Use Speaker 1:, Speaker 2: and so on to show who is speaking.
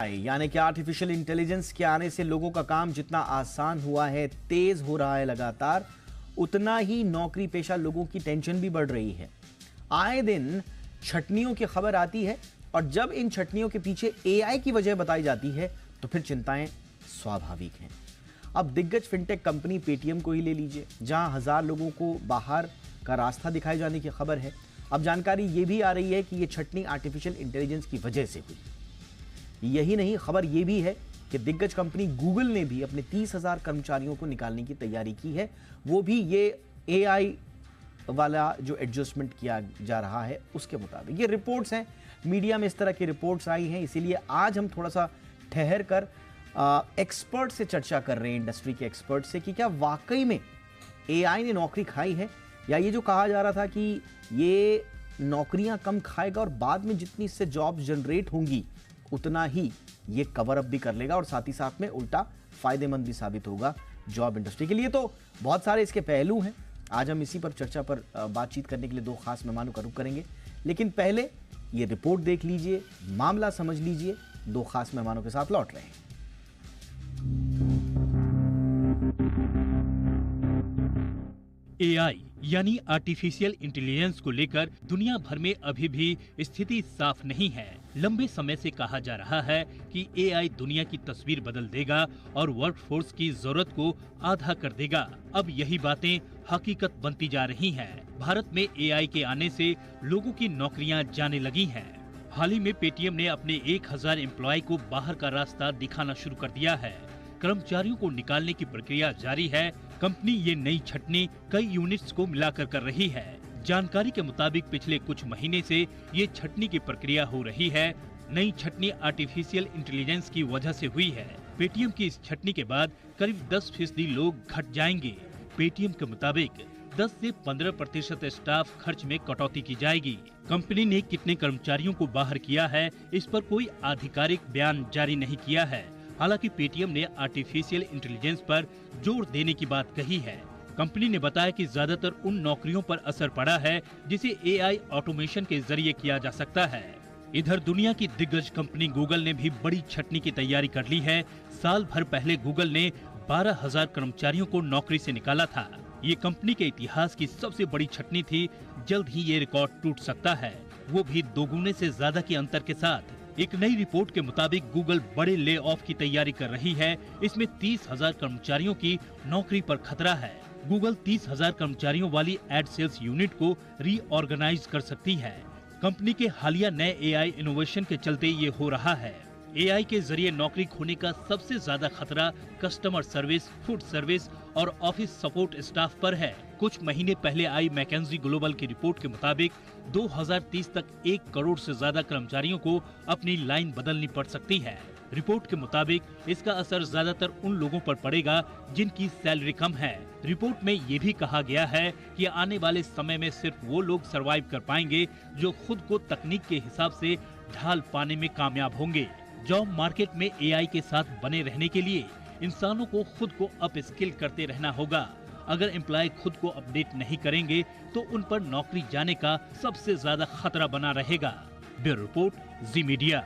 Speaker 1: AI यानी कि artificial intelligence के आने से लोगों का काम जितना आसान हुआ है, तेज हो रहा है लगातार, उतना ही नौकरी पेशा लोगों की टेंशन भी बढ़ रही है। आए दिन छटनियों की खबर आती है और जब इन छटनियों के पीछे एआई की वजह बताई जाती है तो फिर चिंताएं स्वाभाविक हैं। अब दिग्गज फिनटेक कंपनी पेटीएम को ही ले लीजिए, जहां 1000 लोगों को बाहर का रास्ता दिखाए जाने की खबर है। अब जानकारी यह भी आ रही है कि यह छटनी आर्टिफिशियल इंटेलिजेंस की वजह से हुई। यही नहीं, खबर यह भी है कि दिग्गज कंपनी गूगल ने भी अपने 30,000 कर्मचारियों को निकालने की तैयारी की है। वो भी ये एआई वाला जो एडजस्टमेंट किया जा रहा है उसके मुताबिक। ये रिपोर्ट्स हैं, मीडिया में इस तरह की रिपोर्ट्स आई हैं, इसीलिए आज हम थोड़ा सा ठहर कर एक्सपर्ट से चर्चा कर रहे हैं, इंडस्ट्री के एक्सपर्ट से, कि क्या वाकई में एआई ने नौकरी खाई है, या ये जो कहा जा रहा था कि ये नौकरियां कम खाएगा और बाद में जितनी इससे जॉब जनरेट होंगी उतना ही ये कवर अप भी कर लेगा और साथ ही साथ में उल्टा फायदेमंद भी साबित होगा जॉब इंडस्ट्री के लिए। तो बहुत सारे इसके पहलू हैं। आज हम इसी पर चर्चा पर बातचीत करने के लिए 2 खास मेहमानों का रुख करेंगे, लेकिन पहले ये रिपोर्ट देख लीजिए, मामला समझ लीजिए। 2 खास मेहमानों के साथ लौट रहे हैं।
Speaker 2: एआई यानी आर्टिफिशियल इंटेलिजेंस को लेकर दुनिया भर में अभी भी स्थिति साफ नहीं है। लंबे समय से कहा जा रहा है कि एआई दुनिया की तस्वीर बदल देगा और वर्कफोर्स की जरूरत को आधा कर देगा। अब यही बातें हकीकत बनती जा रही हैं। भारत में एआई के आने से लोगों की नौकरियां जाने लगी हैं। हाल ही में पेटीएम ने अपने 1000 एम्प्लॉय को बाहर का रास्ता दिखाना शुरू कर दिया है। कर्मचारियों को निकालने की प्रक्रिया जारी है। कंपनी ये नई छटनी कई यूनिट्स को मिलाकर कर रही है। जानकारी के मुताबिक पिछले कुछ महीने से ये छटनी की प्रक्रिया हो रही है। नई छटनी आर्टिफिशियल इंटेलिजेंस की वजह से हुई है। पेटीएम की इस छटनी के बाद करीब 10% लोग घट जाएंगे। पेटीएम के मुताबिक 10 से 15% स्टाफ खर्च में कटौती की जाएगी। कंपनी ने कितने कर्मचारियों को बाहर किया है, इस पर कोई आधिकारिक बयान जारी नहीं किया है। हालांकि पेटीएम ने आर्टिफिशियल इंटेलिजेंस पर जोर देने की बात कही है। कंपनी ने बताया कि ज्यादातर उन नौकरियों पर असर पड़ा है जिसे एआई ऑटोमेशन के जरिए किया जा सकता है। इधर दुनिया की दिग्गज कंपनी गूगल ने भी बड़ी छटनी की तैयारी कर ली है। साल भर पहले गूगल ने 12,000 कर्मचारियों को नौकरी से निकाला था। ये कंपनी के इतिहास की सबसे बड़ी छटनी थी। जल्द ही ये रिकॉर्ड टूट सकता है, वो भी 2 गुने से ज्यादा के अंतर के साथ। एक नई रिपोर्ट के मुताबिक गूगल बड़े ले ऑफ की तैयारी कर रही है। इसमें 30,000 कर्मचारियों की नौकरी पर खतरा है। गूगल 30,000 कर्मचारियों वाली एड सेल्स यूनिट को रीऑर्गेनाइज कर सकती है। कंपनी के हालिया नए एआई इनोवेशन के चलते ये हो रहा है। एआई के जरिए नौकरी खोने का सबसे ज्यादा खतरा कस्टमर सर्विस, फूड सर्विस और ऑफिस सपोर्ट स्टाफ पर है। कुछ महीने पहले आई मैकेंजी ग्लोबल की रिपोर्ट के मुताबिक 2030 तक 1 करोड़ से ज्यादा कर्मचारियों को अपनी लाइन बदलनी पड़ सकती है। रिपोर्ट के मुताबिक इसका असर ज्यादातर उन लोगों पर पड़ेगा जिनकी सैलरी कम है। रिपोर्ट में ये भी कहा गया है कि आने वाले समय में सिर्फ वो लोग सरवाइव कर पाएंगे जो खुद को तकनीक के हिसाब से ढाल पाने में कामयाब होंगे। जॉब मार्केट में एआई के साथ बने रहने के लिए इंसानों को खुद को अप स्किल करते रहना होगा। अगर एम्प्लॉय खुद को अपडेट नहीं करेंगे तो उन पर नौकरी जाने का सबसे ज्यादा खतरा बना रहेगा। ब्यूरो रिपोर्ट, जी मीडिया।